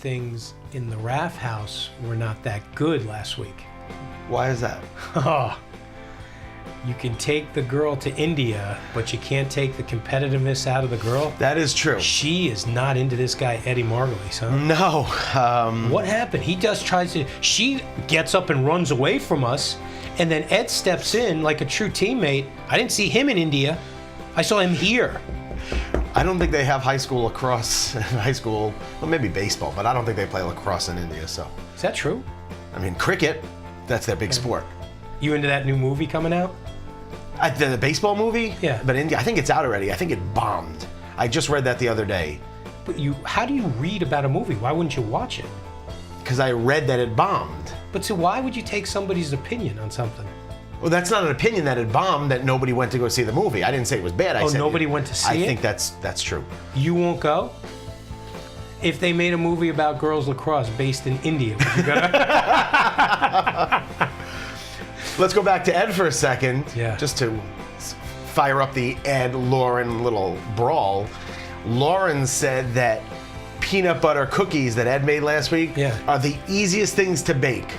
things in the Raff house were not that good last week. Why is that? Oh, you can take the girl to India, but you can't take the competitiveness out of the girl. That is true. She is not into this guy, Eddie Margulies, huh? No. What happened? He tries to, she gets up and runs away from us, and then Ed steps in like a true teammate. I didn't see him in India. I saw him here. I don't think they have high school lacrosse in high school. Well, maybe baseball, but I don't think they play lacrosse in India, so. Is that true? I mean, cricket, that's their big sport. You into that new movie coming out? The baseball movie? Yeah. But India, I think it's out already. I think it bombed. I just read that the other day. But how do you read about a movie? Why wouldn't you watch it? Because I read that it bombed. But so why would you take somebody's opinion on something? Well, that's not an opinion that it bombed, that nobody went to go see the movie. I didn't say it was bad. I said nobody went to see it? I think that's true. You won't go? If they made a movie about girls lacrosse based in India, would you go? Let's go back to Ed for a second. Yeah. Just to fire up the Ed-Lauren little brawl. Lauren said that peanut butter cookies that Ed made last week are the easiest things to bake.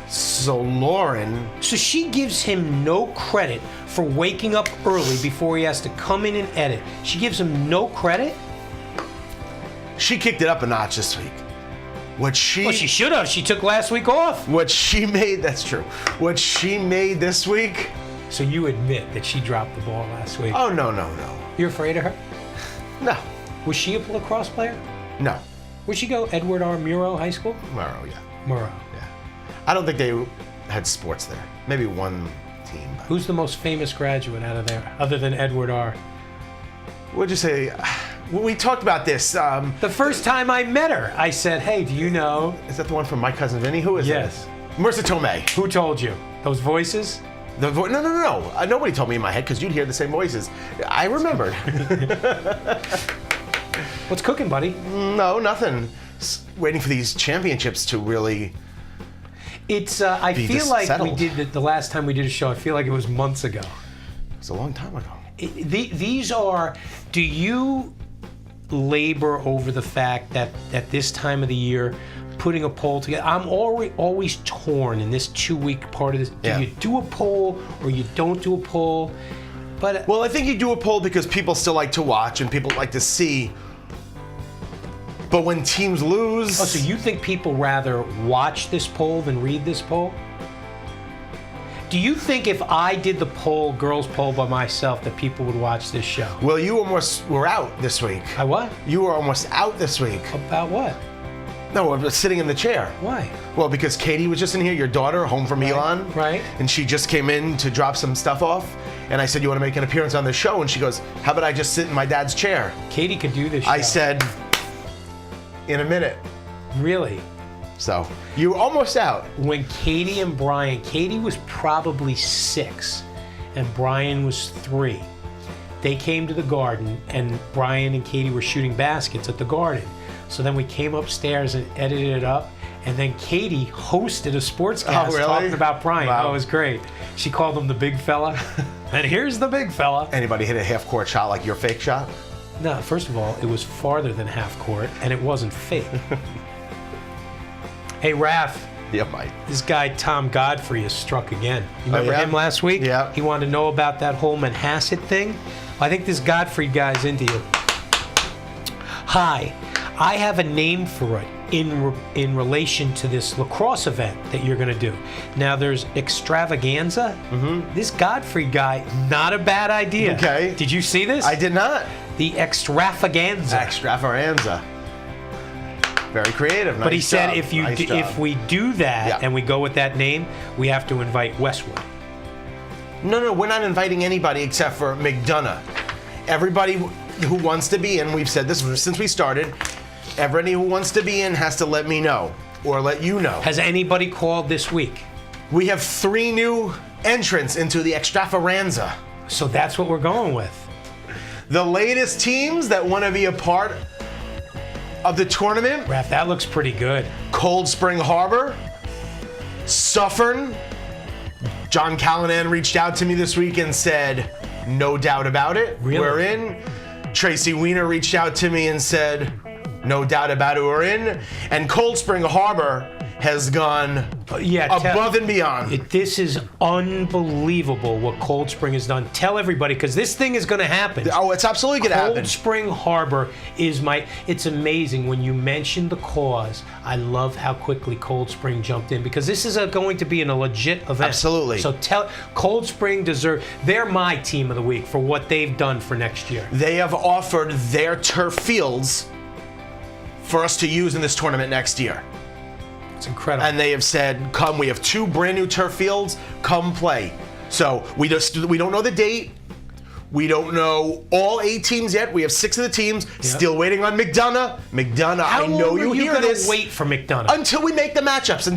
So Lauren... So she gives him no credit for waking up early before he has to come in and edit. She gives him no credit? She kicked it up a notch this week. Well, she should have. She took last week off. What she made, that's true. What she made this week... So you admit that she dropped the ball last week? Oh, no. You're afraid of her? No. Was she a lacrosse player? No. Where'd she go? Edward R. Murrow High School? Murrow, yeah. Murrow. Yeah. I don't think they had sports there. Maybe one team. But... Who's the most famous graduate out of there, other than Edward R.? What'd you say? We talked about this. The first time I met her, I said, hey, do you know? Is that the one from My Cousin Vinny? Who is Yes. that? Marissa Tomei. Who told you? Those voices? No. Nobody told me in my head because you'd hear the same voices. I remembered. What's cooking, buddy? No, nothing. Waiting for these championships to really... It's. I feel like settled. we did the last time we did a show. I feel like it was months ago. It was a long time ago. These are. Do you labor over the fact that at this time of the year, putting a poll together? I'm always torn in this 2-week part of this. Do you do a poll or you don't do a poll? But well, I think you do a poll because people still like to watch and people like to see. But when teams lose... Oh, so you think people rather watch this poll than read this poll? Do you think if I did the poll, girls poll by myself, that people would watch this show? Well, you almost were out this week. I what? You were almost out this week. About what? No, I was sitting in the chair. Why? Well, because Katie was just in here, your daughter, home from Elon. Right. And she just came in to drop some stuff off. And I said, you want to make an appearance on the show? And she goes, how about I just sit in my dad's chair? Katie could do this show. I said, in a minute. Really? So, you were almost out. When Katie and Brian, Katie was probably 6 and Brian was 3. They came to the garden and Brian and Katie were shooting baskets at the garden. So then we came upstairs and edited it up, and then Katie hosted a sportscast talking about Brian. Wow. Oh, it was great. She called him the big fella. And here's the big fella. Anybody hit a half-court shot like your fake shot? No, first of all, it was farther than half court, and it wasn't fake. Hey, Raff. Yeah, Mike. This guy, Tom Godfrey, is struck again. You remember him last week? Yeah. He wanted to know about that whole Manhasset thing. I think this Godfrey guy's into you. Hi, I have a name for it in relation to this lacrosse event that you're going to do. Now, there's extravaganza. Mm-hmm. This Godfrey guy, not a bad idea. Okay. Did you see this? I did not. The extravaganza. Extravaganza. Very creative. Nice But he said job. if we do that and we go with that name, we have to invite Westwood. No, we're not inviting anybody except for McDonough. Everybody who wants to be in, we've said this since we started, everybody who wants to be in has to let me know or let you know. Has anybody called this week? We have 3 new entrants into the extravaganza. So that's what we're going with. The latest teams that want to be a part of the tournament. Raff, that looks pretty good. Cold Spring Harbor, Suffern. John Callanan reached out to me this week and said, no doubt about it. Really? We're in. Tracy Weiner reached out to me and said, no doubt about it, we're in. And Cold Spring Harbor has gone above and beyond. This is unbelievable what Cold Spring has done. Tell everybody, because this thing is going to happen. Oh, it's absolutely going to happen. Cold Spring Harbor is it's amazing when you mentioned the cause. I love how quickly Cold Spring jumped in, because this is going to be a legit event. Absolutely. So Cold Spring they're my team of the week for what they've done for next year. They have offered their turf fields for us to use in this tournament next year. It's incredible. And they have said, come, we have 2 brand new turf fields, come play. So we don't know the date. We don't know all 8 teams yet. We have 6 of the teams. Yep. Still waiting on McDonough. McDonough, I know you hear this. Wait for McDonough until we make the matchups.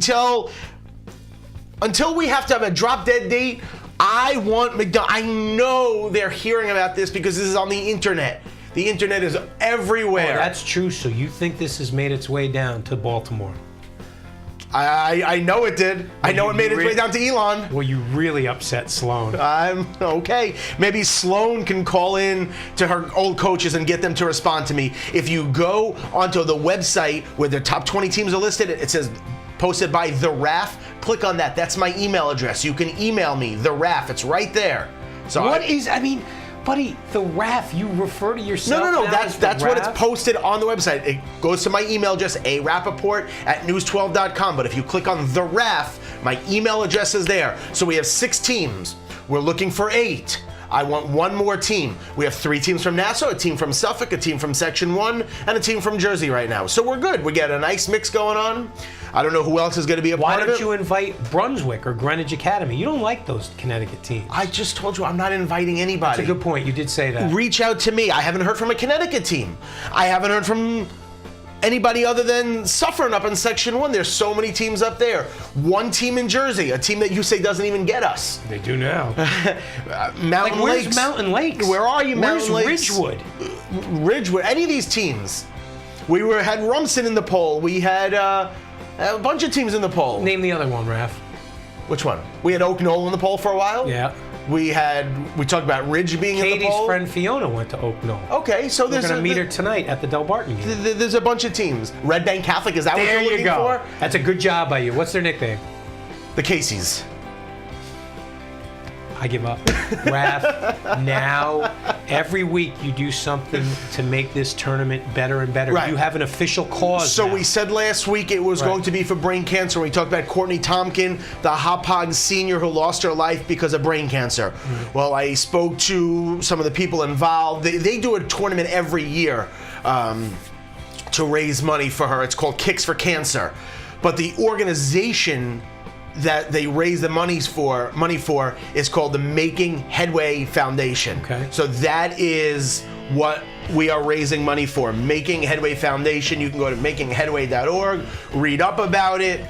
Until we have to have a drop dead date. I want McDonough. I know they're hearing about this because this is on the internet. The internet is everywhere. Oh, that's true. So you think this has made its way down to Baltimore? I know it did. I know it made its way down to Elon. Well, you really upset Sloan. I'm okay. Maybe Sloan can call in to her old coaches and get them to respond to me. If you go onto the website where the top 20 teams are listed, it says posted by The Raff. Click on that. That's my email address. You can email me, The Raff. It's right there. So Buddy, the Raff, you refer to yourself No. now That's what it's posted on the website. It goes to my email address, Rappaport@news12.com. But if you click on the Raff, my email address is there. So we have 6 teams. We're looking for 8. I want 1 more team. We have 3 teams from Nassau, a team from Suffolk, a team from Section 1, and a team from Jersey right now. So we're good. We got a nice mix going on. I don't know who else is going to be a part of it. Why don't you invite Brunswick or Greenwich Academy? You don't like those Connecticut teams. I just told you I'm not inviting anybody. That's a good point. You did say that. Reach out to me. I haven't heard from a Connecticut team. I haven't heard from anybody other than Suffern up in Section 1. There's so many teams up there. 1 team in Jersey, a team that you say doesn't even get us. They do now. Mountain Lakes. Where's Mountain Lakes? Where are you, Mountain Lakes? Where's Ridgewood. Any of these teams. We had Rumson in the poll. We had a bunch of teams in the poll. Name the other one, Raff. Which one? We had Oak Knoll in the poll for a while. Yeah. We talked about Ridge being in the poll. Katie's friend Fiona went to Oak Knoll. Okay, so we're going to meet her tonight at the Del Barton game. There's a bunch of teams. Red Bank Catholic, is that what you're looking for? That's a good job by you. What's their nickname? The Caseys. I give up. Raff, now every week you do something to make this tournament better and better. Right. You have an official cause So now. we said last week it was going to be for brain cancer. We talked about Courtney Tompkin, the Hauppauge senior who lost her life because of brain cancer. Mm-hmm. Well, I spoke to some of the people involved. They do a tournament every year to raise money for her. It's called Kicks for Cancer. But the organization that they raise the money for is called the Making Headway Foundation. Okay. So that is what we are raising money for. Making Headway Foundation. You can go to makingheadway.org, read up about it.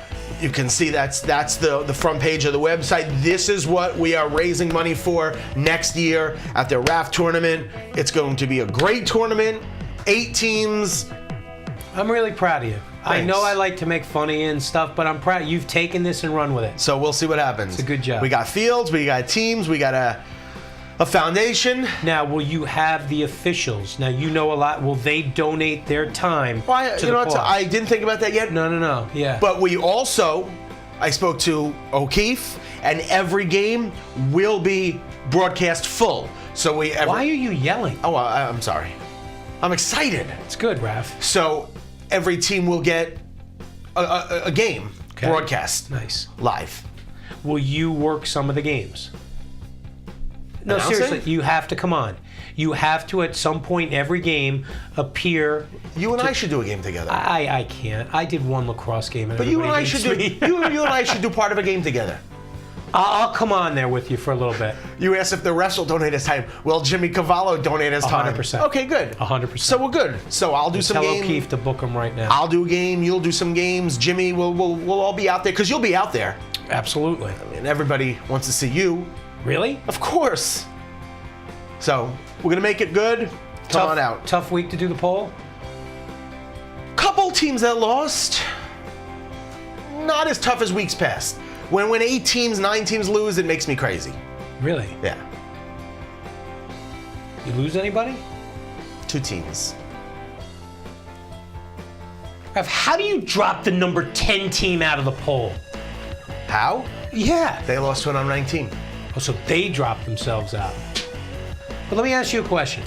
You can see that's the front page of the website. This is what we are raising money for next year at the Raff tournament. It's going to be a great tournament. 8 teams. I'm really proud of you. Thanks. I know I like to make fun of you and stuff, but I'm proud. You've taken this and run with it. So we'll see what happens. It's a good job. We got fields, we got teams, we got a foundation. Now, will you have the officials? Now, you know a lot. Will they donate their time to the cause? I didn't think about that yet. No. Yeah. But I spoke to O'Keefe, and every game will be broadcast full. So why are you yelling? Oh, I'm sorry. I'm excited. It's good, Raff. So every team will get a game broadcast. Nice. Live. Will you work some of the games? No, Announcing? seriously, you have to come on. You have to, at some point in every game, appear. You and I should do a game together. I can't. I did one lacrosse game, and but you and I should do. You and I should do part of a game together. I'll come on there with you for a little bit. You asked if the refs will donate his time. Well, Jimmy Cavallo donate his time. 100%. Okay, good. 100%. So we're good. So I'll do some games. Tell O'Keefe to book him right now. I'll do a game. You'll do some games. Jimmy, we'll all be out there because you'll be out there. Absolutely. And everybody wants to see you. Really? Of course. So we're gonna make it good. Come on out. Tough week to do the poll. Couple teams that lost. Not as tough as weeks past. When 8 teams, 9 teams lose, it makes me crazy. Really? Yeah. You lose anybody? 2 teams. Raff, how do you drop the number 10 team out of the poll? How? Yeah. They lost to an number 19. Oh, so they dropped themselves out. But let me ask you a question.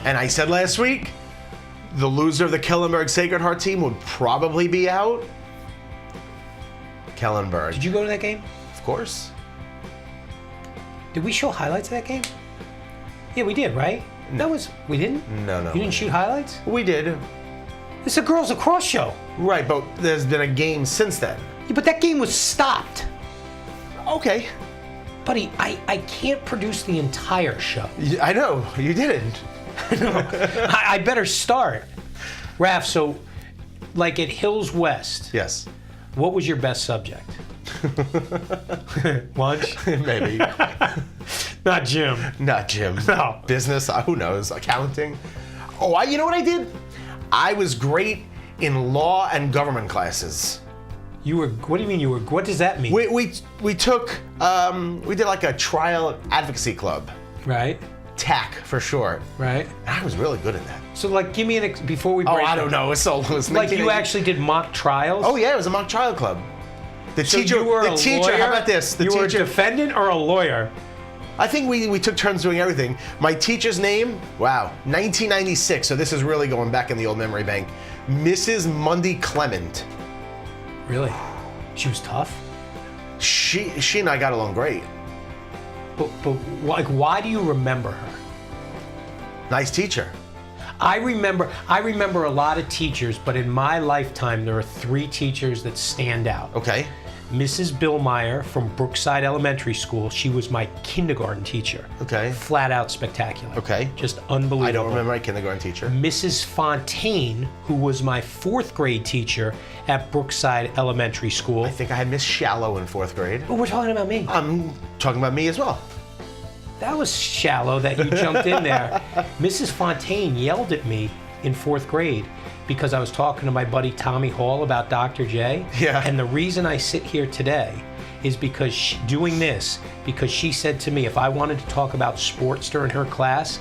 And I said last week, the loser of the Kellenberg Sacred Heart team would probably be out. Kellenberg. Did you go to that game? Of course. Did we show highlights of that game? Yeah, we did, right? We didn't? No. You didn't shoot highlights? We did. It's a girls lacrosse show. Right, but there's been a game since then. Yeah, but that game was stopped. Okay. Buddy, I can't produce the entire show. I know, you didn't. I better start. Raff, so like at Hills West, Yes. what was your best subject? Lunch? Maybe. Not gym. Not gym. No. Business, who knows, accounting. Oh, you know what I did? I was great in law and government classes. You were, what do you mean you were, what does that mean? We took, we did like a trial advocacy club. Right, TAC for short. right. And I was really good at that. So like give me before we Oh, break I don't know. It's like you actually did mock trials? Oh yeah, it was a mock trial club. The So teacher. you were the a teacher. lawyer? How about this? The you were a teacher. defendant or a lawyer? I think we took turns doing everything. My teacher's name. Wow, 1996. So this is really going back in the old memory bank. Mrs. Mundy Clement. Really? She was tough? She and I got along great. But like, why do you remember her? Nice teacher. I remember a lot of teachers, but in my lifetime, there are 3 teachers that stand out. Okay. Mrs. Billmeyer from Brookside Elementary School. She was my kindergarten teacher. Okay. Flat out spectacular. Okay. Just unbelievable. I don't remember my kindergarten teacher. Mrs. Fontaine, who was my 4th grade teacher at Brookside Elementary School. I think I had Miss Shallow in 4th grade. Oh, we're talking about me. I'm talking about me as well. That was shallow that you jumped in there. Mrs. Fontaine yelled at me in 4th grade because I was talking to my buddy Tommy Hall about Dr. J. Yeah. And the reason I sit here today is because because she said to me if I wanted to talk about sports during her class,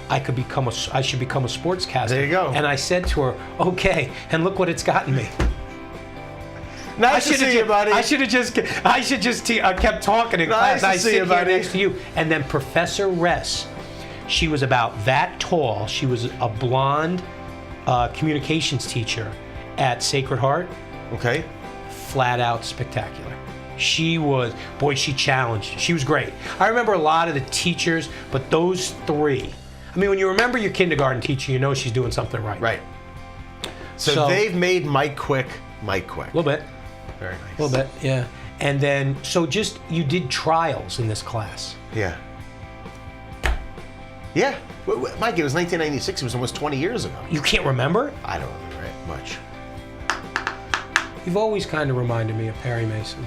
I should become a sportscaster. There you go. And I said to her, okay, and look what it's gotten me. Nice to see you, buddy. I should just kept talking in class. to I see sit you, here buddy. next to you. And then Professor Ress, she was about that tall. She was a blonde communications teacher at Sacred Heart. Okay. Flat out spectacular. She challenged. She was great. I remember a lot of the teachers, but those 3. I mean, when you remember your kindergarten teacher, you know she's doing something right. Right. So they've made Mike Quick. A little bit. Very nice. A little bit, yeah. And then, you did trials in this class. Yeah. Yeah. Mike, it was 1996. It was almost 20 years ago. You can't remember? I don't remember it much. You've always kind of reminded me of Perry Mason.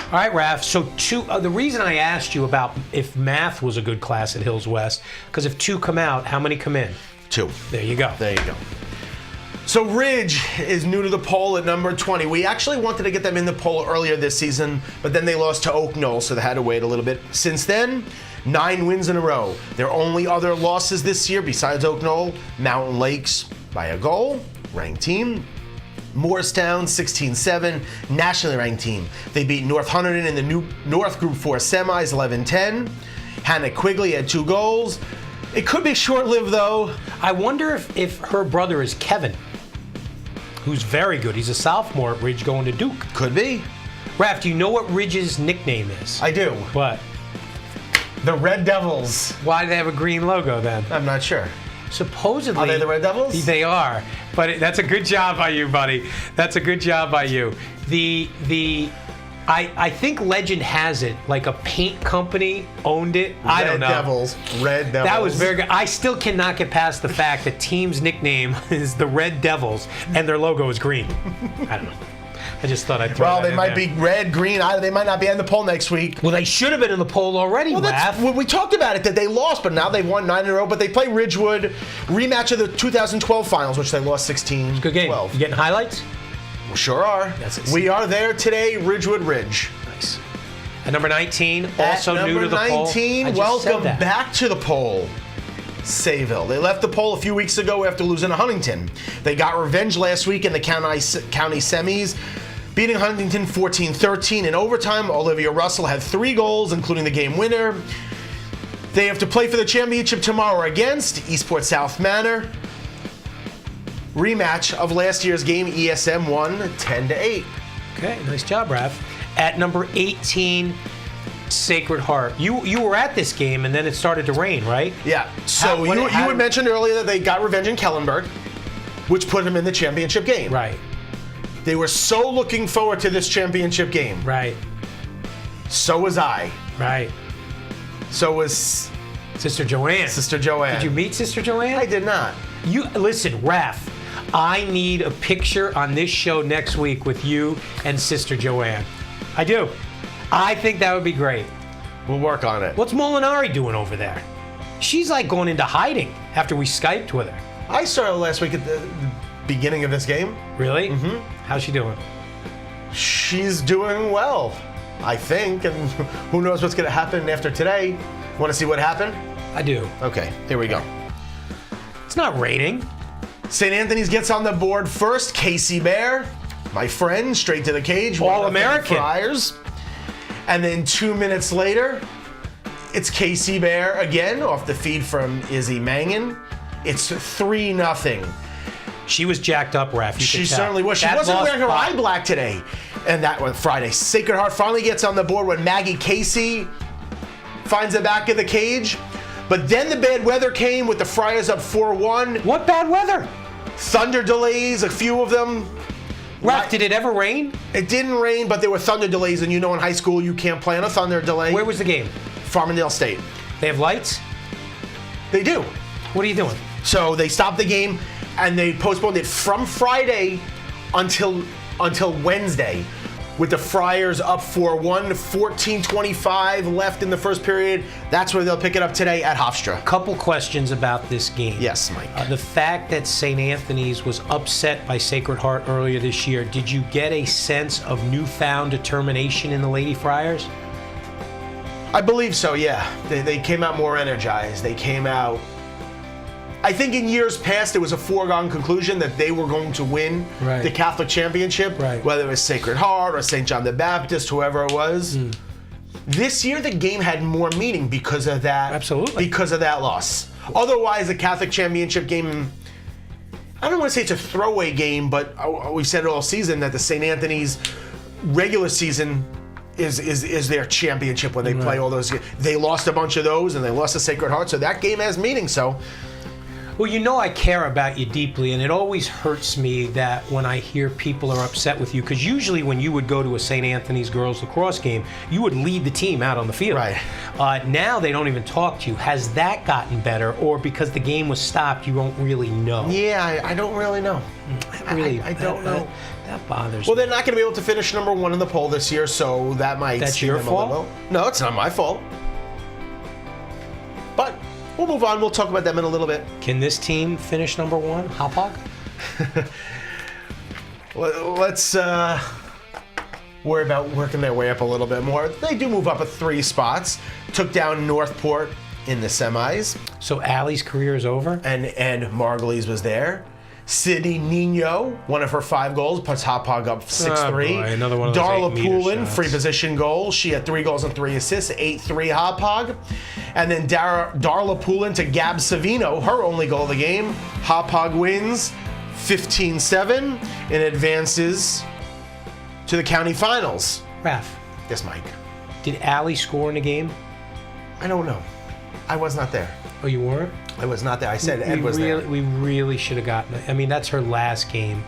All right, Raff. So the reason I asked you about if math was a good class at Hills West, because if 2 come out, how many come in? 2. There you go. There you go. So Ridge is new to the poll at number 20. We actually wanted to get them in the poll earlier this season, but then they lost to Oak Knoll, so they had to wait a little bit. Since then, 9 wins in a row. Their only other losses this year, besides Oak Knoll, Mountain Lakes by a goal, ranked team. Morristown, 16-7, nationally ranked team. They beat North Hunterdon in the North Group 4 semis, 11-10. Hannah Quigley had 2 goals. It could be short-lived, though. I wonder if her brother is Kevin, who's very good. He's a sophomore at Ridge going to Duke. Could be. Raff, do you know what Ridge's nickname is? I do. What? The Red Devils. Why do they have a green logo then? I'm not sure. Supposedly. Are they the Red Devils? They are. But that's a good job by you, buddy. That's a good job by you. I think legend has it, like a paint company owned it. I don't know. Red Devils. That was very good. I still cannot get past the fact that team's nickname is the Red Devils and their logo is green. I don't know. I just thought I'd throw Well, that they in might there. be red, green. They might not be in the poll next week. Well, they should have been in the poll already, Well, Raff. we talked about it, that they lost, but now they've won 9 in a row. But they play Ridgewood, rematch of the 2012 finals, which they lost 16-12. Good game. You getting highlights? We sure are. We are there today, Ridgewood Ridge. Nice. At number 19, also new to the poll. Number 19, I just welcome said that. back to the poll. Sayville. They left the pole a few weeks ago after losing to Huntington. They got revenge last week in the county semis, beating Huntington 14-13. In overtime, Olivia Russell had 3 goals, including the game winner. They have to play for the championship tomorrow against Eastport South Manor. Rematch of last year's game, ESM won 10-8. Okay, nice job, Raff. At number 18, Sacred Heart. You were at this game, and then it started to rain, right? Yeah. So you had mentioned earlier that they got revenge in Kellenberg, which put them in the championship game. Right. They were so looking forward to this championship game. Right. So was I. Right. So was Sister Joanne. Sister Joanne. Did you meet Sister Joanne? I did not. You listen, Raff. I need a picture on this show next week with you and Sister Joanne. I do. I think that would be great. We'll work on it. What's Molinari doing over there? She's like going into hiding after we Skyped with her. I saw her last week at the beginning of this game. Really? Mm-hmm. How's she doing? She's doing well, I think. And who knows what's going to happen after today. Want to see what happened? I do. Okay, here we go. It's not raining. St. Anthony's gets on the board first. Casey Bear, my friend, straight to the cage. All-American. Friars. And then 2 minutes later, it's Casey Bear again off the feed from Izzy Mangan. It's 3-0. She was jacked up, Raff. She certainly was. She wasn't wearing her eye black today. And that was Friday. Sacred Heart finally gets on the board when Maggie Casey finds the back of the cage. But then the bad weather came with the Friars up 4-1. What bad weather? Thunder delays, a few of them. Raff, did it ever rain? It didn't rain, but there were thunder delays, and you know in high school you can't play on a thunder delay. Where was the game? Farmingdale State. They have lights? They do. What are you doing? So they stopped the game, and they postponed it from Friday until Wednesday, with the Friars up 4-1, 14:25 left in the first period. That's where they'll pick it up today at Hofstra. Couple questions about this game. Yes, Mike. The fact that St. Anthony's was upset by Sacred Heart earlier this year, did you get a sense of newfound determination in the Lady Friars? I believe so, yeah. They came out more energized. They came out... I think in years past, it was a foregone conclusion that they were going to win the Catholic Championship, whether it was Sacred Heart or St. John the Baptist, whoever it was. This year, the game had more meaning because of that. Absolutely. Because of that loss. Otherwise, the Catholic Championship game, I don't want to say it's a throwaway game, but we've said it all season that the St. Anthony's regular season is their championship when they play all those games. They lost a bunch of those, and they lost to Sacred Heart, so that game has meaning, so... Well, you know I care about you deeply, and it always hurts me that when I hear people are upset with you, because usually when you would go to a St. Anthony's girls lacrosse game, you would lead the team out on the field. Right. Now they don't even talk to you. Has that gotten better, or because the game was stopped, you don't really know? Yeah, I don't really know. I don't know. That bothers me. Well, they're not going to be able to finish number 1 in the poll this year, so that might... That's your fault? No, it's not my fault. But... we'll move on. We'll talk about them in a little bit. Can this team finish number 1, Hauppauge? Let's worry about working their way up a little bit more. They do move up 3 spots. Took down Northport in the semis. So Allie's career is over? And Margulies was there. Sydney Nino, one of her 5 goals, puts Hauppauge up 6-3. Another one of those Darla 8-meter Poulin, shots. free position goal. She had 3 goals and 3 assists, 8-3 Hauppauge. And then Darla Poulin to Gab Savino, her only goal of the game. Hauppauge wins 15-7 and advances to the county finals. Raff. Yes, Mike. Did Allie score in the game? I don't know. I was not there. Oh, you weren't? I was not there. I said Ed was there. We really should have gotten it. I mean, that's her last game.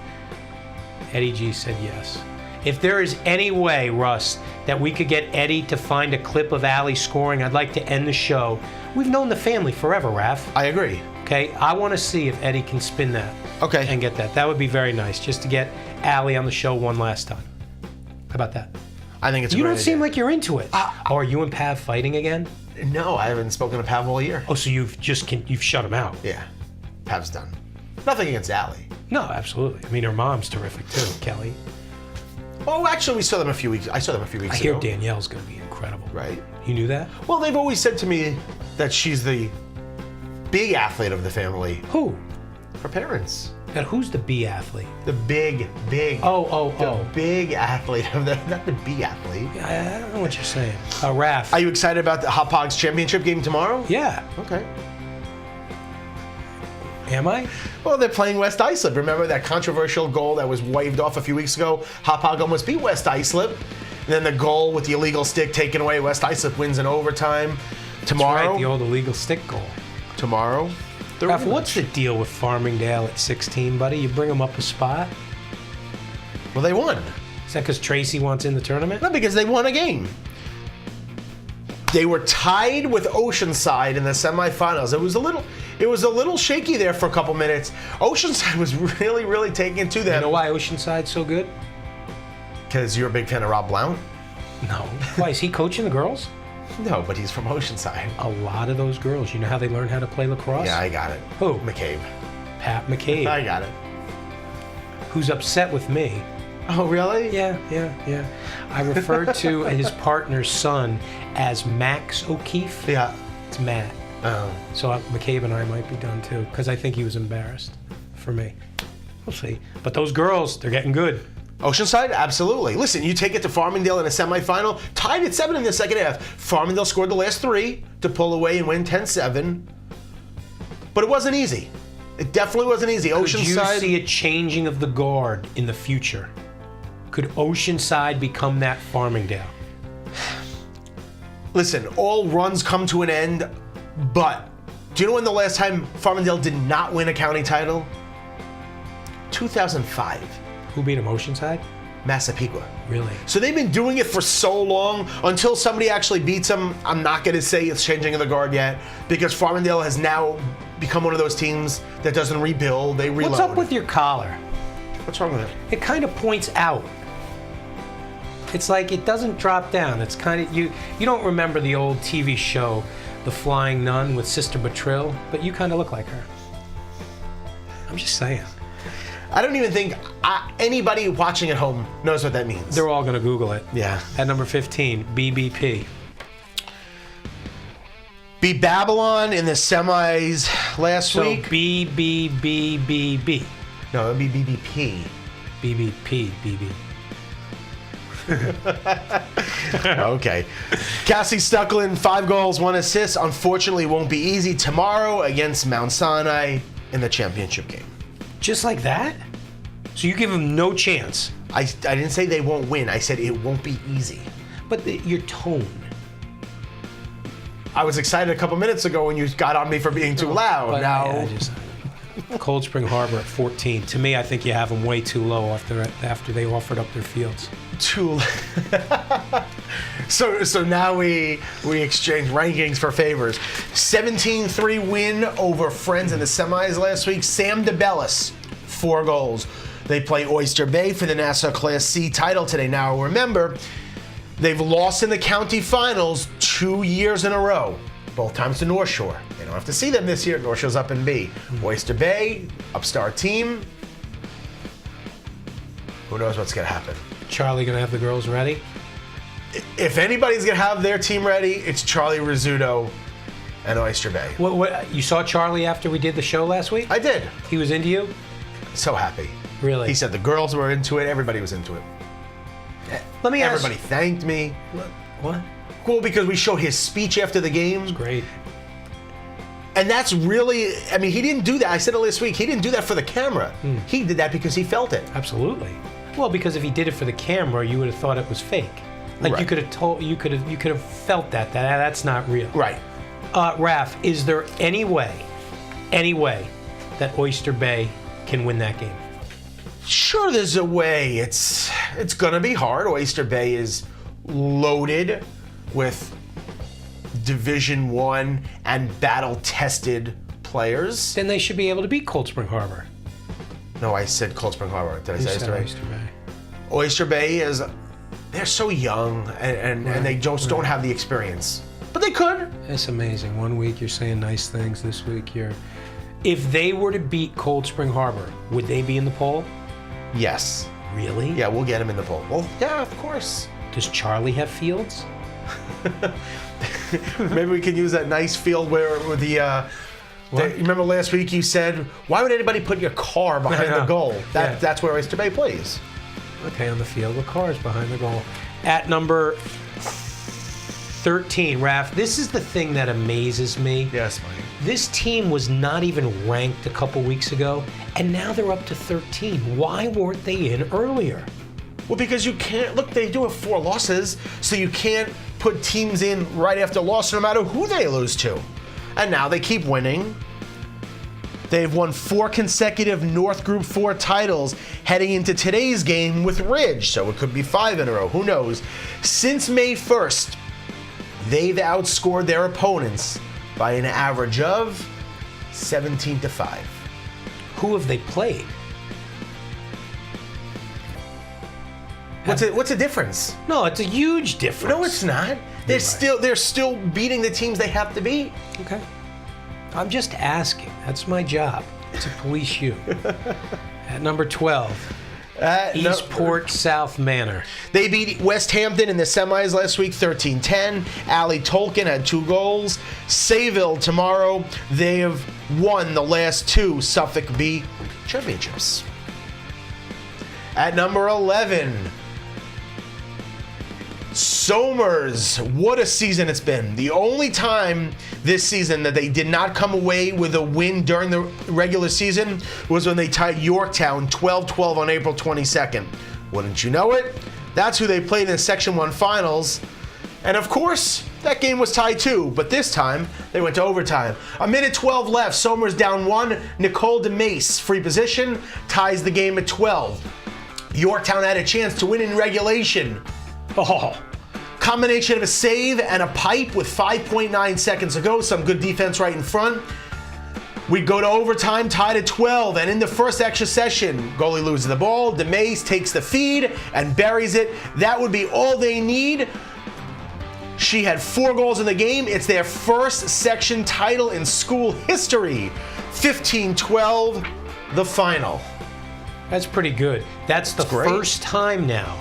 Eddie G said yes. If there is any way, Russ, that we could get Eddie to find a clip of Allie scoring, I'd like to end the show. We've known the family forever, Raff. I agree. Okay, I want to see if Eddie can spin that. Okay. And get that. That would be very nice, just to get Allie on the show one last time. How about that? I think it's a You great don't seem idea. like you're into it. Are you and Pav fighting again? No, I haven't spoken to Pav all year. Oh, so you've shut him out? Yeah, Pav's done. Nothing against Allie. No, absolutely. I mean, her mom's terrific too, Kelly. Oh, actually, I saw them a few weeks I ago. hear Danielle's going to be incredible. Right. You knew that? Well, they've always said to me that she's the big athlete of the family. Who? Her parents. And who's the B athlete? The big. Oh. Big athlete of the, not the B athlete. I don't know what you're saying. Raff. Are you excited about the Hot Pogs championship game tomorrow? Yeah. Okay. Am I? Well, they're playing West Islip. Remember that controversial goal that was waved off a few weeks ago? Hot Pog almost beat West Islip. And then the goal with the illegal stick taken away. West Islip wins in overtime. Tomorrow. That's right, the old illegal stick goal. Tomorrow. Raff, what's the deal with Farmingdale at 16, buddy? You bring them up a spot? Well, they won. Is that because Tracy wants in the tournament? No, because they won a game. They were tied with Oceanside in the semifinals. It was a little shaky there for a couple minutes. Oceanside was really taking it to them. You know why Oceanside's so good? Because you're a big fan of Rob Blount? No. Why, is he coaching the girls? No, but he's from Oceanside. A lot of those girls. You know how they learn how to play lacrosse? Yeah, I got it. Who? McCabe. Pat McCabe. I got it. Who's upset with me. Oh, really? Yeah. I referred to his partner's son as Max O'Keefe. Yeah. It's Matt. Oh. So McCabe and I might be done too, because I think he was embarrassed for me. We'll see. But those girls, they're getting good. Oceanside? Absolutely. Listen, you take it to Farmingdale in a semifinal, tied at 7 in the second half. Farmingdale scored the last 3 to pull away and win 10-7. But it wasn't easy. It definitely wasn't easy. Could Oceanside. you see a changing of the guard in the future? Could Oceanside become that Farmingdale? Listen, all runs come to an end, but do you know when the last time Farmingdale did not win a county title? 2005. Who beat him, Oceanside? Massapequa. Really? So they've been doing it for so long until somebody actually beats them. I'm not going to say it's changing of the guard yet because Farmingdale has now become one of those teams that doesn't rebuild, they reload. What's up with your collar? What's wrong with it? It kind of points out. It's like it doesn't drop down. It's kind of, you don't remember the old TV show, The Flying Nun with Sister Bertrill, but you kind of look like her. I'm just saying. I don't even think anybody watching at home knows what that means. They're all going to Google it. Yeah. At number 15, BBP. Beat Babylon in the semis last So week. BBBBB. No, it would be BBP. BBP, BB. Okay. Cassie Stucklin, 5 goals, 1 assist. Unfortunately, won't be easy tomorrow against Mount Sinai in the championship game. Just like that? So you give them no chance. I didn't say they won't win. I said it won't be easy. But your tone. I was excited a couple minutes ago when you got on me for being too loud. But Now, I just Cold Spring Harbor at 14. To me, I think you have them way too low after they offered up their fields. too. So now we exchange rankings for favors. 17-3 win over Friends in the semis last week. Sam DeBellis, 4 goals. They play Oyster Bay for the Nassau Class C title today. Now remember, they've lost in the county finals 2 years in a row. Both times to North Shore. They don't have to see them this year. North Shore's up in B. Oyster Bay, upstart team. Who knows what's going to happen? Charlie gonna have the girls ready? If anybody's going to have their team ready, it's Charlie Rizzuto and Oyster Bay. What, you saw Charlie after we did the show last week? I did. He was into you? So happy. Really? He said the girls were into it. Everybody was into it. Let me ask. Everybody thanked me. What? Cool, because we showed his speech after the game. Great. And that's really, I mean, he didn't do that. I said it last week. He didn't do that for the camera. He did that because he felt it. Absolutely. Well, because if he did it for the camera, you would have thought it was fake. Like Right. you could have felt that's not real. Right. Raff, is there any way that Oyster Bay can win that game? Sure, there's a way. It's gonna be hard. Oyster Bay is loaded with Division I and battle-tested players. Then they should be able to beat Cold Spring Harbor. No, I said Cold Spring Harbor. Did I say Oyster Bay? Oyster Bay. Oyster Bay is, they're so young and they just don't have the experience. But they could. It's amazing. One week you're saying nice things. This week you're. If they were to beat Cold Spring Harbor, would they be in the poll? Yes. Really? Yeah, we'll get him in the poll. Well, yeah, of course. Does Charlie have fields? Maybe we can use that nice field where the What? Remember last week you said, why would anybody put your car behind the goal? That's where Oyster Bay plays. Okay, on the field with cars behind the goal. At number 13, Raff, this is the thing that amazes me. Yes, Mike. This team was not even ranked a couple weeks ago, and now they're up to 13. Why weren't they in earlier? Well, because you can't, look, they do have 4 losses, so you can't put teams in right after a loss no matter who they lose to. And now they keep winning. They've won 4 consecutive North Group 4 titles heading into today's game with Ridge, so it could be 5 in a row, who knows. Since May 1st, they've outscored their opponents by an average of 17-5. Who have they played? What's the difference? No, it's a huge difference. No, it's not. They're still beating the teams they have to beat. Okay. I'm just asking. That's my job, to police you. At number 12, Eastport South Manor. They beat West Hampton in the semis last week, 13-10. Allie Tolkien had 2 goals. Sayville tomorrow. They have won the last 2 Suffolk B championships. At number 11, Somers. What a season it's been. The only time this season that they did not come away with a win during the regular season was when they tied Yorktown 12-12 on April 22nd. Wouldn't you know it? That's who they played in the Section 1 finals. And of course, that game was tied too, but this time they went to overtime. A minute 12 left, Somers down 1. Nicole DeMace, free position, ties the game at 12. Yorktown had a chance to win in regulation. Oh, combination of a save and a pipe with 5.9 seconds to go. Some good defense right in front. We go to overtime, tied at 12, and in the first extra session, goalie loses the ball. DeMace takes the feed and buries it. That would be all they need. She had 4 goals in the game. It's their first section title in school history. 15-12, the final. That's pretty good. That's the first time now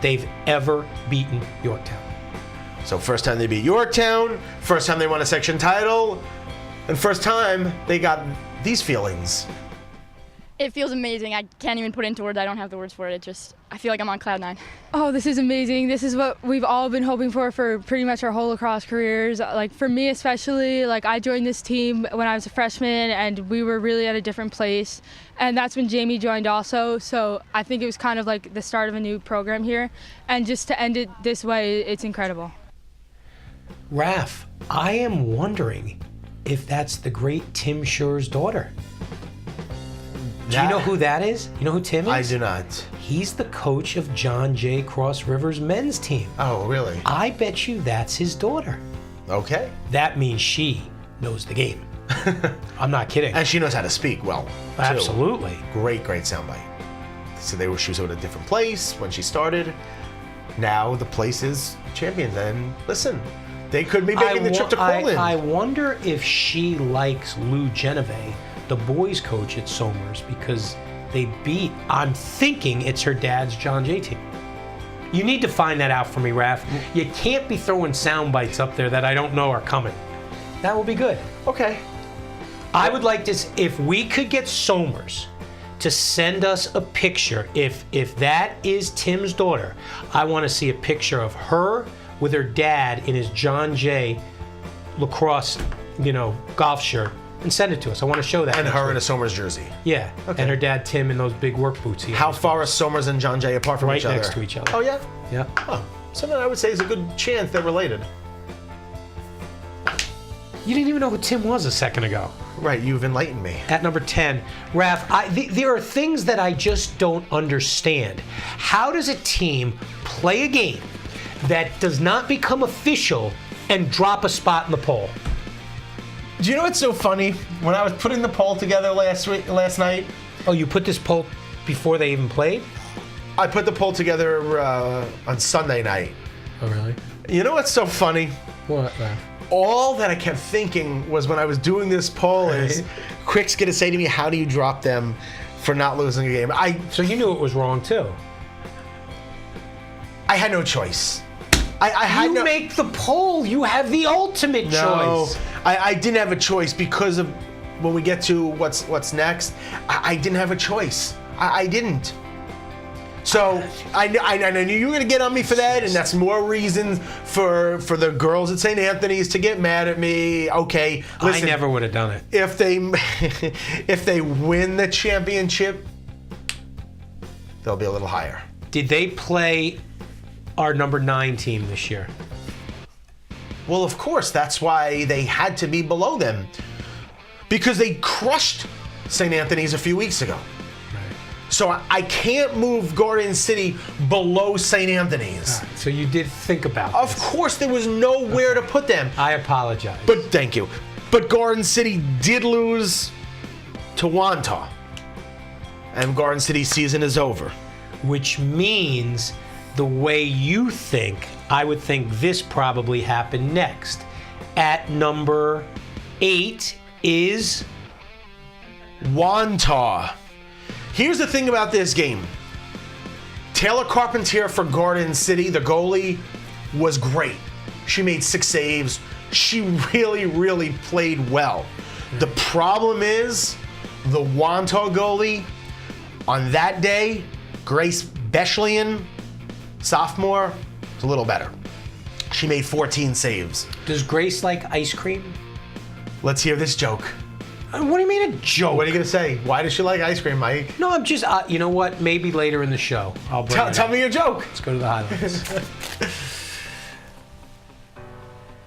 they've ever beaten Yorktown. So first time they beat Yorktown, first time they won a section title, and first time they got these feelings. It feels amazing. I can't even put it into words. I don't have the words for it. I feel like I'm on cloud 9. Oh, this is amazing. This is what we've all been hoping for pretty much our whole lacrosse careers. Like for me especially, like I joined this team when I was a freshman and we were really at a different place. And that's when Jamie joined also. So I think it was kind of like the start of a new program here. And just to end it this way, it's incredible. Raff, I am wondering if that's the great Tim Schur's daughter. Do you know who that is? You know who Tim is? I do not. He's the coach of John Jay Cross River's men's team. Oh, really? I bet you that's his daughter. Okay. That means she knows the game. I'm not kidding. And she knows how to speak well, too. Absolutely. Great soundbite. So she was at a different place when she started. Now the place is champions. And listen, they could be making the trip to Poland. I wonder if she likes Lou Geneve, the boys coach at Somers, because they beat, I'm thinking it's her dad's John Jay team. You need to find that out for me, Raff. You can't be throwing sound bites up there that I don't know are coming. That will be good. Okay. I would like this, if we could get Somers to send us a picture, if that is Tim's daughter, I want to see a picture of her with her dad in his John Jay lacrosse, golf shirt, and send it to us. I want to show that. And her in a Somers jersey. Yeah. Okay. And her dad Tim in those big work boots. How far are Somers and John Jay apart from each other? Right next to each other. Oh, yeah? Yeah. Oh, so then I would say there's a good chance they're related. You didn't even know who Tim was a second ago. Right, you've enlightened me. At number 10, Raff, there are things that I just don't understand. How does a team play a game that does not become official and drop a spot in the poll? Do you know what's so funny? When I was putting the poll together last night. Oh, you put this poll before they even played? I put the poll together on Sunday night. Oh, really? You know what's so funny? What, Raff? All that I kept thinking was when I was doing this poll is, Quick's gonna say to me, how do you drop them for not losing a game? So you knew it was wrong too? I had no choice. You make the poll. You have the ultimate choice. I didn't have a choice because of when we get to what's next. I didn't have a choice. I didn't. So I knew you were going to get on me for that, and that's more reason for the girls at St. Anthony's to get mad at me. Okay, listen, I never would have done it. if they win the championship, they'll be a little higher. Did they play our number 9 team this year? Well, of course, that's why they had to be below them, because they crushed St. Anthony's a few weeks ago. So I can't move Garden City below St. Anthony's. So you did think about Of this. course, there was nowhere to put them. I apologize. But thank you. But Garden City did lose to Wantagh. And Garden City's season is over. Which means the way you think, I would think this probably happened next. At number 8 is Wantagh. Here's the thing about this game. Taylor Carpentier for Garden City, the goalie, was great. She made 6 saves. She really, really played well. The problem is the Wantagh goalie, on that day, Grace Bechlian, sophomore, was a little better. She made 14 saves. Does Grace like ice cream? Let's hear this joke. What do you mean a joke? What are you going to say? Why does she like ice cream, Mike? No, I'm just, you know what? Maybe later in the show. I'll bring it Tell up. me your joke. Let's go to the highlights.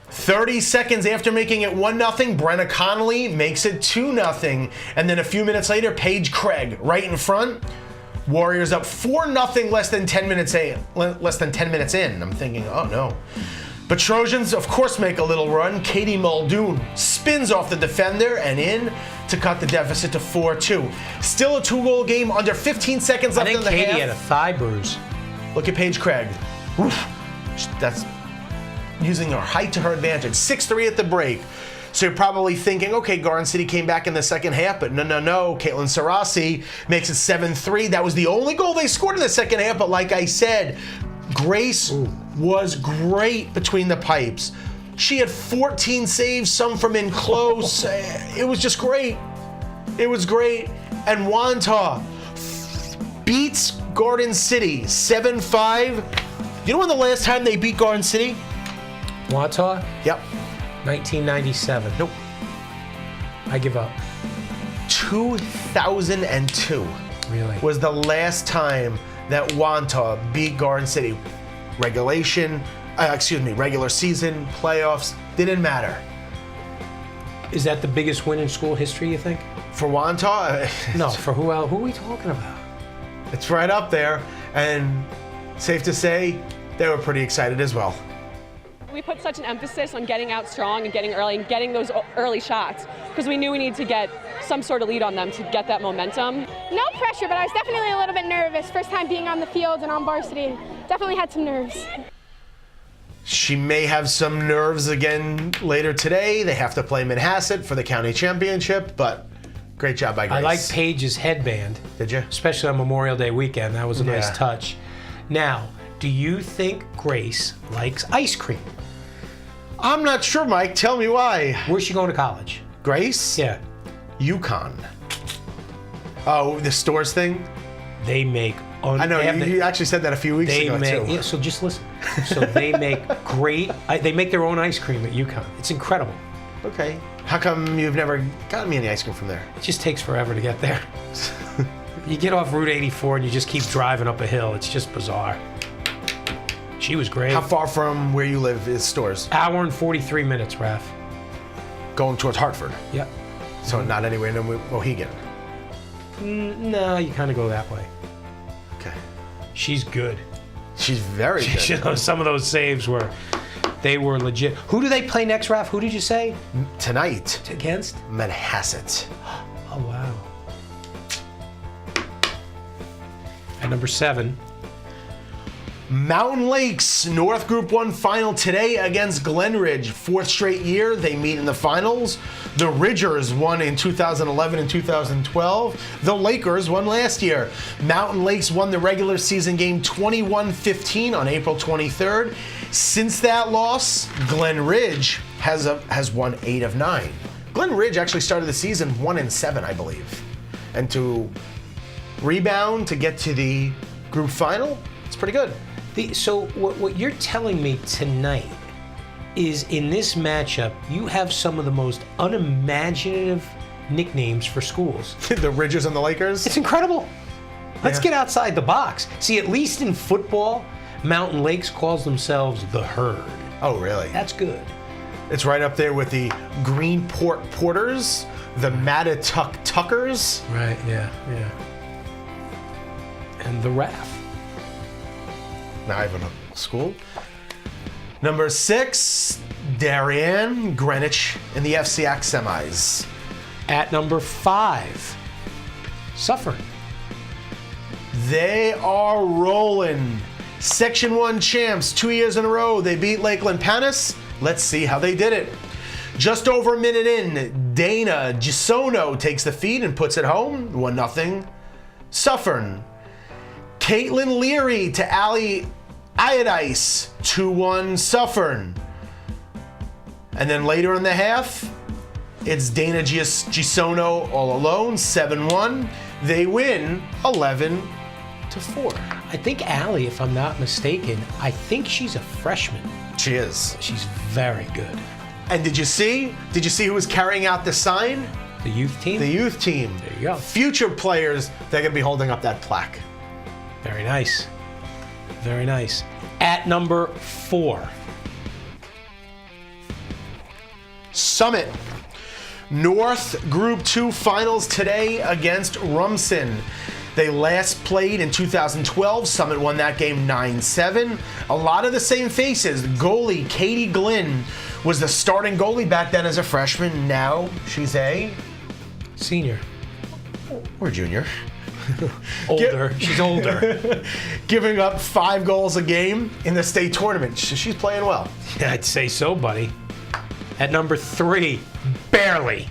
30 seconds after making it 1-0, Brenna Connolly makes it 2-0. And then a few minutes later, Paige Craig right in front. Warriors up 4-0 less than 10 minutes in. I'm thinking, oh no. But Trojans, of course, make a little run. Katie Muldoon spins off the defender and in to cut the deficit to 4-2. Still a 2-goal game, under 15 seconds I left think in the Katie half. had a thigh bruise. Look at Paige Craig. Oof. That's using her height to her advantage. 6-3 at the break. So you're probably thinking, okay, Garden City came back in the second half, but no. Caitlin Sarasi makes it 7-3. That was the only goal they scored in the second half, but like I said, Grace was great between the pipes. She had 14 saves, some from in close. It was just great. It was great. And Wantagh beats Garden City 7-5. You know when the last time they beat Garden City? Wantagh? Yep. 1997. Nope. I give up. 2002 Really? was the last time that Wantagh beat Garden City. Regular season, playoffs, didn't matter. Is that the biggest win in school history, you think? For Wantagh, No, for who else? Who are we talking about? it's right up there, and safe to say, they were pretty excited as well. We put such an emphasis on getting out strong and getting early and getting those early shots because we knew we needed to get some sort of lead on them to get that momentum. No pressure, but I was definitely a little bit nervous. First time being on the field and on varsity. Definitely had some nerves. She may have some nerves again later today. They have to play Manhasset for the county championship, but great job by Grace. I like Paige's headband, Did you? especially on Memorial Day weekend. That was a nice Yeah. touch. Now, do you think Grace likes ice cream? I'm not sure, Mike. Tell me why. Where's she going to college? Grace? Yeah, Yukon. Oh, the stores thing? they make. I know, they have you actually said that a few weeks They ago, make. too. Yeah, so just listen. So they make great. They make their own ice cream at UConn. It's incredible. Okay. How come you've never gotten me any ice cream from there? It just takes forever to get there. You get off Route 84 and you just keep driving up a hill. It's just bizarre. She was great. How far from where you live is stores? Hour and 43 minutes, Raff. Going towards Hartford. Yep. So not anywhere near Mohegan. No, you kind of go that way. Okay. She's good. She's very good. You know, some of those saves were legit. Who do they play next, Raff? Who did you say? Tonight, Against? Manhasset. Oh, wow. At number 7. Mountain Lakes North Group 1 final today against Glenridge. 4th straight year they meet in the finals. The Ridgers won in 2011 and 2012. The Lakers won last year. Mountain Lakes won the regular season game 21-15 on April 23rd. Since that loss, Glenridge has won 8 of 9. Glen Ridge actually started the season 1-7, I believe. And to rebound to get to the group final, it's pretty good. So what you're telling me tonight is in this matchup, you have some of the most unimaginative nicknames for schools. The Ridges and the Lakers? It's incredible. Let's Yeah. get outside the box. See, at least in football, Mountain Lakes calls themselves the Herd. Oh, really? That's good. It's right up there with the Greenport Porters, the Mattatuck Tuckers. Right, yeah. And the Raff. Now I have a school. Number 6, Darien, Greenwich in the FCX semis. At number 5, Suffern. They are rolling. Section 1 champs, 2 years in a row. They beat Lakeland Panis. Let's see how they did it. Just over a minute in, Dana Gisono takes the feed and puts it home, 1-0. Suffern. Caitlin Leary to Ali Iodice, 2-1 Suffern. And then later in the half, it's Dana Gisono all alone, 7-1. They win 11-4. I think Allie, if I'm not mistaken, I think she's a freshman. She is. She's very good. And did you see who was carrying out the sign? The youth team? The youth team. There you go. Future players, they're going to be holding up that plaque. Very nice. Very nice. At number 4. Summit. North Group 2 finals today against Rumson. They last played in 2012. Summit won that game 9-7. A lot of the same faces. Goalie Katie Glynn was the starting goalie back then as a freshman. Now she's a Senior. or junior. Older. She's older. Giving up 5 goals a game in the state tournament. She's playing well. Yeah, I'd say so, buddy. At number 3, barely.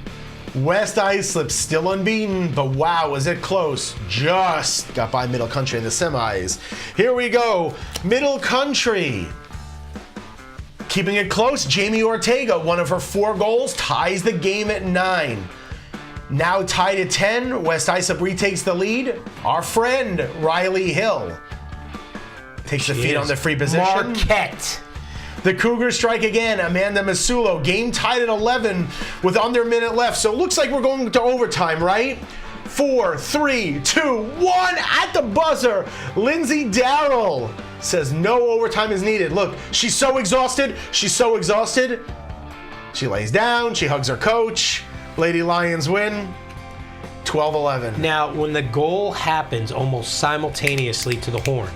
West Islip still unbeaten, but wow, was it close. Just got by Middle Country in the semis. Here we go. Middle Country. Keeping it close, Jamie Ortega, one of her 4 goals, ties the game at 9. Now tied at 10, West Islip retakes the lead. Our friend, Riley Hill, takes the feed on the free position. Marquette. The Cougars strike again. Amanda Masulo. Game tied at 11 with under a minute left. So it looks like we're going to overtime, right? 4, 3, 2, 1 at the buzzer. Lindsay Darrell says no overtime is needed. Look, she's so exhausted. She's so exhausted. She lays down. She hugs her coach. Lady Lions win 12-11. Now, when the goal happens almost simultaneously to the horn,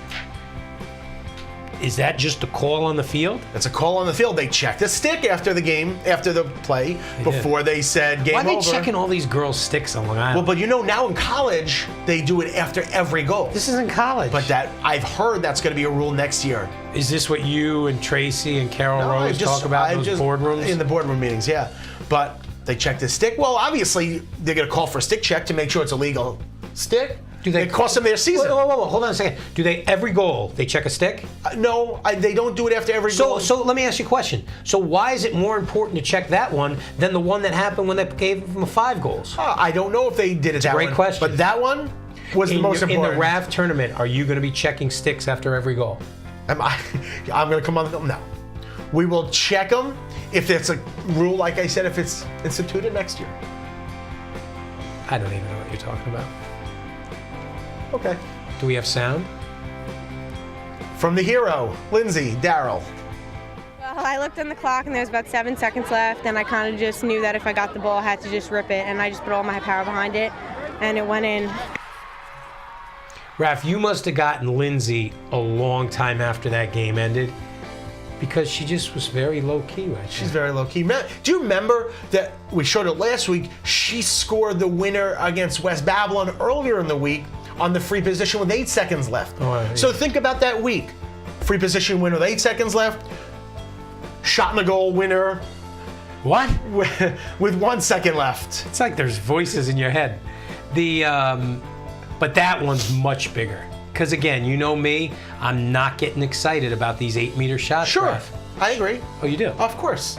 is that just a call on the field? It's a call on the field. They checked the stick after the game, after the play, before they said game over. Why are they checking all these girls' sticks on Long Island? Well, but you know, now in college, they do it after every goal. This isn't college. But that I've heard that's going to be a rule next year. Is this what you and Tracy and Carol Rose talk about in those boardrooms? In the boardroom meetings, yeah. But they check the stick. Well, obviously, they're going to call for a stick check to make sure it's a legal stick. Do they it cost them their season. Whoa, hold on a second. Do they every goal they check a stick? No, they don't do it after every goal. So let me ask you a question. So why is it more important to check that one than the one that happened when they gave them 5 goals? I don't know if they did it that great one. question. But that one was the most important. In the Raff tournament, are you going to be checking sticks after every goal? I'm going to come on the No. We will check them if it's a rule, like I said, if it's instituted next year. I don't even know what you're talking about. Okay. Do we have sound? From the hero, Lindsay Darrell. Well, I looked on the clock and there was about 7 seconds left, and I kind of just knew that if I got the ball, I had to just rip it, and I just put all my power behind it, and it went in. Raff, you must have gotten Lindsay a long time after that game ended because she just was very low-key right She's very low-key. Do you remember that we showed it last week? She scored the winner against West Babylon earlier in the week on the free position with 8 seconds left. Oh, yeah. So think about that week. Free position winner with 8 seconds left. Shot in the goal winner. What? With 1 second left. It's like there's voices in your head. But that one's much bigger. Because again, you know me, I'm not getting excited about these 8-meter shots. Sure, Raff. I agree. Oh, you do? Of course.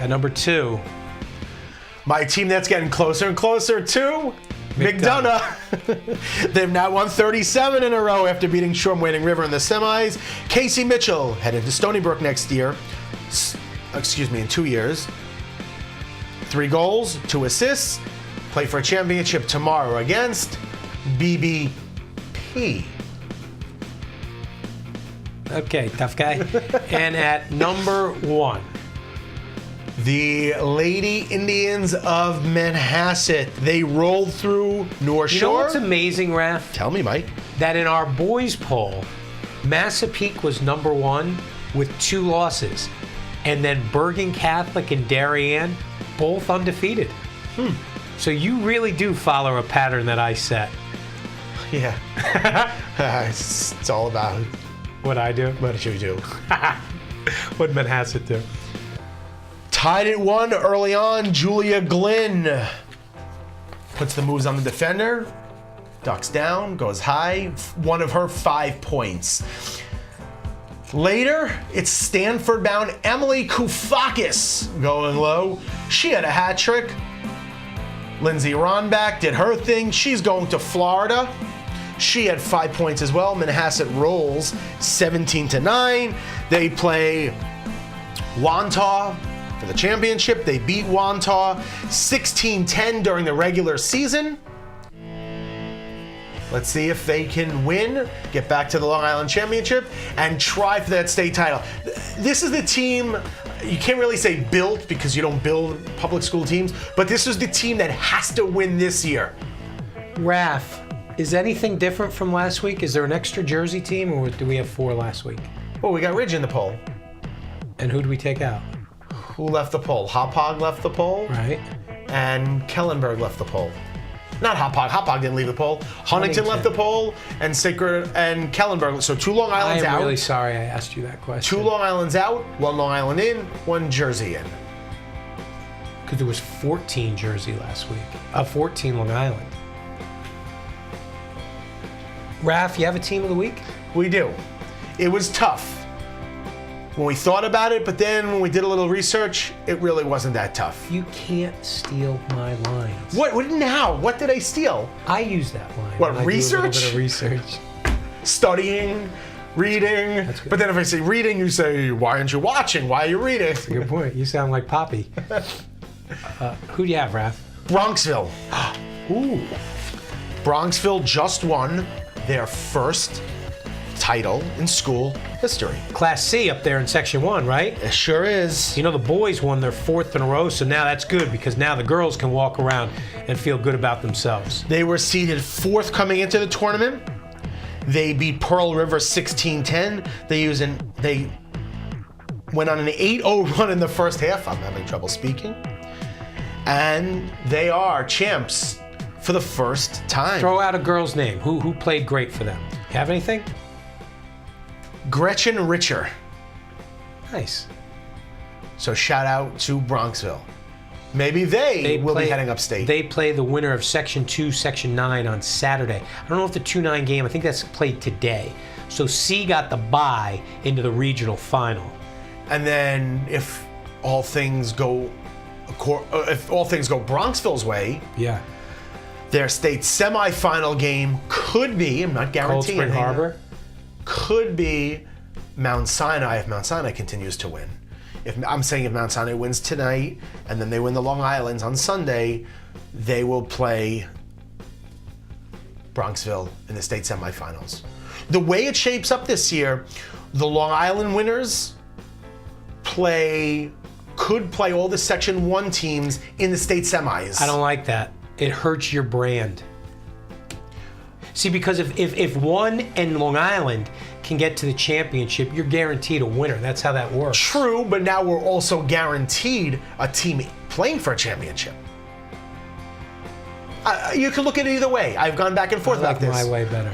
At number 2, My team that's getting closer and closer to McDonough. They've now won 37 in a row after beating Shoreham Wading River in the semis. Casey Mitchell headed to Stony Brook next year. In 2 years. 3 goals, 2 assists. Play for a championship tomorrow against BBP. okay, tough guy. And at number 1, The Lady Indians of Manhasset. They rolled through North you know Shore. what's amazing, Raff? Tell me, Mike. That in our boys poll, Massapequa was number 1 with 2 losses. And then Bergen Catholic and Darien, both undefeated. So you really do follow a pattern that I set. Yeah. It's all about What I do? what did you do. What Manhasset do? Tied at 1 early on, Julia Glynn puts the moves on the defender, ducks down, goes high, one of her 5 points. Later, it's Stanford-bound Emily Koufakis going low. She had a hat trick. Lindsay Ronback did her thing. She's going to Florida. She had 5 points as well. Manhasset rolls 17-9. They play Wantagh for the championship. They beat Wantagh 16-10 during the regular season. Let's see if they can win, get back to the Long Island Championship, and try for that state title. This is the team, you can't really say built because you don't build public school teams, but this is the team that has to win this year. Raff, is anything different from last week? Is there an extra Jersey team, or do we have 4 last week? Well, we got Ridge in the poll. And who do we take out? Who left the poll? Hauppauge left the poll, Right? and Kellenberg left the poll. Not Hauppauge. Hauppauge didn't leave the poll. Huntington left the poll, and Sacred and Kellenberg. So 2 Long I Islands am out. really sorry I asked you that question. 2 Long Islands out, 1 Long Island in, 1 Jersey in. Because there was 14 Jersey last week. 14 Long Island. Raff, you have a team of the week? We do. It was tough when we thought about it, but then when we did a little research, it really wasn't that tough. You can't steal my lines. What now? What did I steal? I use that line. What, when I research? Do a little bit of research. Studying, reading. That's good. But then if I say reading, you say, why aren't you watching? Why are you reading? Good point. You sound like Poppy. Who do you have, Raff? Bronxville. Ooh. Bronxville just won their first title in school history. Class C up there in Section 1, right? It sure is. You know, the boys won their 4th in a row, so now that's good because now the girls can walk around and feel good about themselves. They were seeded 4th coming into the tournament. They beat Pearl River 16-10. They went on an 8-0 run in the first half. I'm having trouble speaking. And they are champs for the first time. Throw out a girl's name. Who played great for them? You have anything? Gretchen Richer. Nice. So shout out to Bronxville. Maybe they will be heading upstate. They play the winner of Section 2, Section 9 on Saturday. I don't know if the 2-9 game, I think that's played today. So C got the bye into the regional final. And then if all things go Bronxville's way, Yeah. their state semifinal game could be, I'm not Cold guaranteeing Spring anything, Harbor. could be Mount Sinai if Mount Sinai continues to win. I'm saying if Mount Sinai wins tonight and then they win the Long Islands on Sunday, they will play Bronxville in the state semifinals. The way it shapes up this year, the Long Island winners could play all the Section 1 teams in the state semis. I don't like that. It hurts your brand. See, because if 1 and Long Island can get to the championship, you're guaranteed a winner. That's how that works. True, but now we're also guaranteed a team playing for a championship. You can look at it either way. I've gone back and forth I like about this. my way better.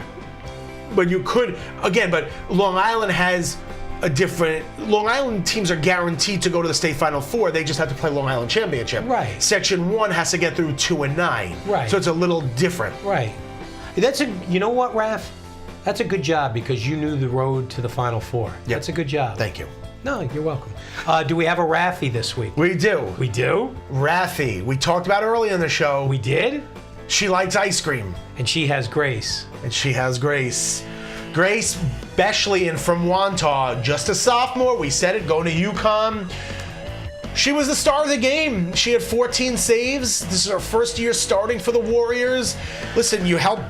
But you could, again, but Long Island has a different, Long Island teams are guaranteed to go to the state Final Four. They just have to play Long Island Championship. Right. Section 1 has to get through 2 and 9. Right. So it's a little different. Right. You know what, Raff? That's a good job because you knew the road to the Final Four. Yep. That's a good job. Thank you. No, you're welcome. Do we have a Raffy this week? We do. We do? Raffi. We talked about her earlier in the show. We did? She likes ice cream. And she has Grace. And she has Grace. Grace Beshlian from Wantagh, just a sophomore. We said it, going to UConn. She was the star of the game. She had 14 saves. This is her first year starting for the Warriors. Listen, you help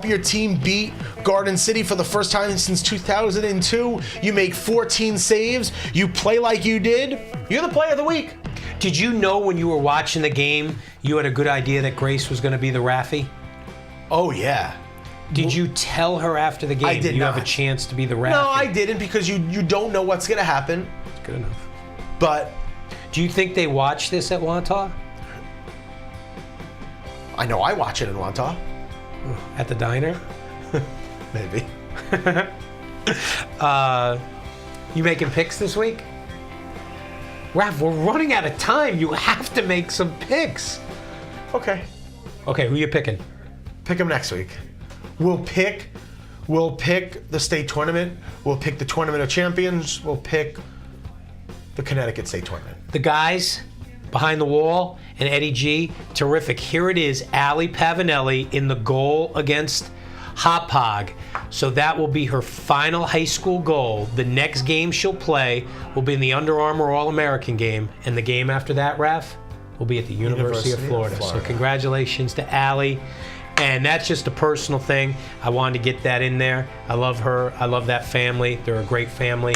your team beat Garden City for the first time since 2002. You make 14 saves. You play like you did. You're the player of the week. Did you know when you were watching the game, you had a good idea that Grace was going to be the Raffy? Oh, yeah. Did you tell her after the game I did you not. have a chance to be the Raffy? No, I didn't, because you don't know what's going to happen. It's good enough. But Do you think they watch this at Wantagh? I know I watch it in Wantagh. At the diner? Maybe. You making picks this week? Raff, we're running out of time. You have to make some picks. Okay. Okay, who you picking? Pick them next week. We'll pick the state tournament. We'll pick the Tournament of Champions. We'll pick the Connecticut State Tournament. The guys behind the wall and Eddie G, terrific. Here it is, Allie Pavanelli in the goal against Hauppauge. So that will be her final high school goal. The next game she'll play will be in the Under Armour All-American game, and the game after that, Raff, will be at the University of Florida. So congratulations to Allie. And that's just a personal thing. I wanted to get that in there. I love her. I love that family. They're a great family.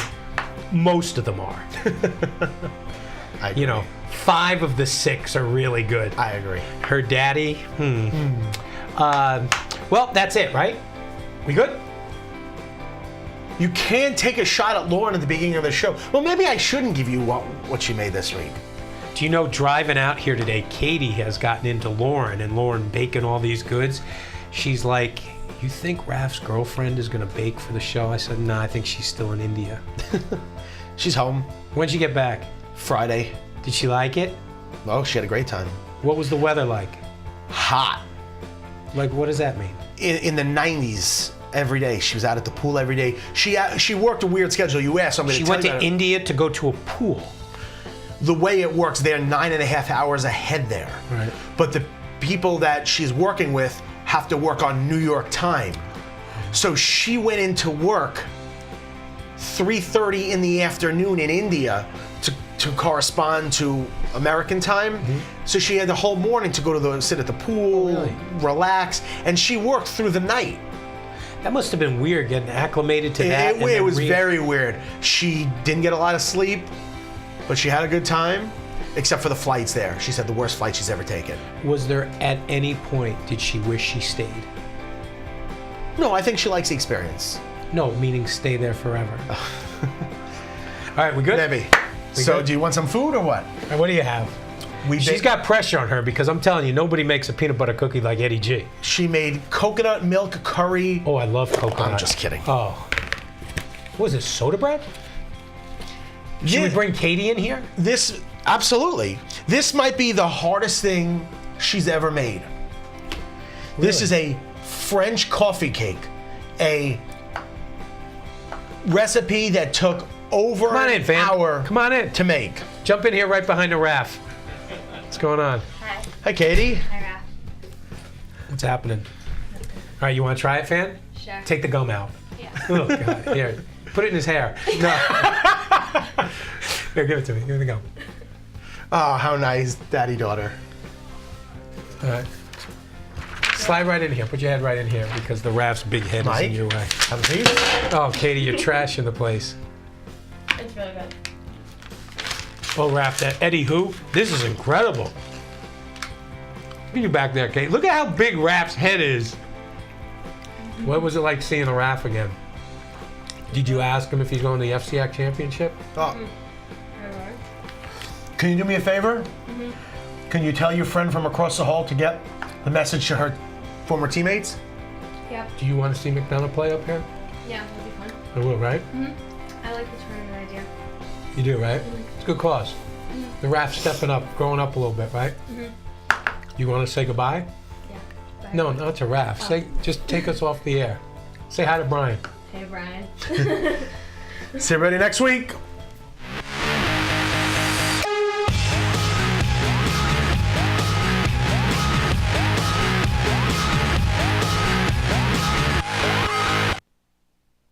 Most of them are. I agree. 5 of the 6 are really good. I agree. Her daddy, well, that's it, right? We good? You can't take a shot at Lauren at the beginning of the show. Well, maybe I shouldn't give you what she made this week. Do you know, driving out here today, Katie has gotten into Lauren, and Lauren baking all these goods. She's like, you think Raff's girlfriend is going to bake for the show? I said, no, I think she's still in India. She's home. When'd she get back? Friday. Did she like it? Oh, she had a great time. What was the weather like? Hot. Like, what does that mean? In the 90s every day. She was out at the pool every day. She worked a weird schedule. You asked somebody. She to went tell you to about it. India to go to a pool. The way it works, they're 9.5 hours ahead there. Right. But the people that she's working with have to work on New York time. So she went into work 3:30 in the afternoon in India to correspond to American time. Mm-hmm. So she had the whole morning to go to sit at the pool, relax, and she worked through the night. That must have been weird, getting acclimated to that. It was very weird. She didn't get a lot of sleep, but she had a good time, except for the flights there. She said the worst flight she's ever taken. Was there at any point, did she wish she stayed? No, I think she likes the experience. No, meaning stay there forever. All right, we good? Maybe. We So good? do you want some food or what? All right, what do you have? She's got pressure on her because I'm telling you, nobody makes a peanut butter cookie like Eddie G. She made coconut milk curry. Oh, I love coconut. I'm just kidding. Oh. What is this, soda bread? Should we bring Katie in here? Absolutely. This might be the hardest thing she's ever made. Really? This is a French coffee cake. A recipe that took over Come on in, an Van. hour Come on in. to make. Jump in here right behind the Raff. What's going on? Hi. Hi, Katie. Hi, Raff. What's happening? All right, you want to try it, Fan? Sure. Take the gum out. Yeah. Oh, God. Here, put it in his hair. No. Here, give it to me. Give me the gum. Oh, how nice, daddy-daughter. All right. Slide right in here. Put your head right in here because the Raff's big head is Mike? in your way. Have a piece? Oh, Katie, you're trashing the place. It's really good. Oh, Raff, that Eddie who? This is incredible. Look at you back there, Katie. Look at how big Raff's head is. What was it like seeing the Raff again? Did you ask him if he's going to the FCAC championship? Oh. Can you do me a favor? Can you tell your friend from across the hall to get the message to her former teammates? Yep. Do you want to see McDonough play up here? Yeah, that'll be fun. I will, right? I like the tournament idea. You do, right? It's a good cause. The Raff's stepping up, growing up a little bit, right? You want to say goodbye? Yeah. Bye. No, not to Raff. Just take us off the air. Say hi to Brian. Hey, Brian. See everybody next week.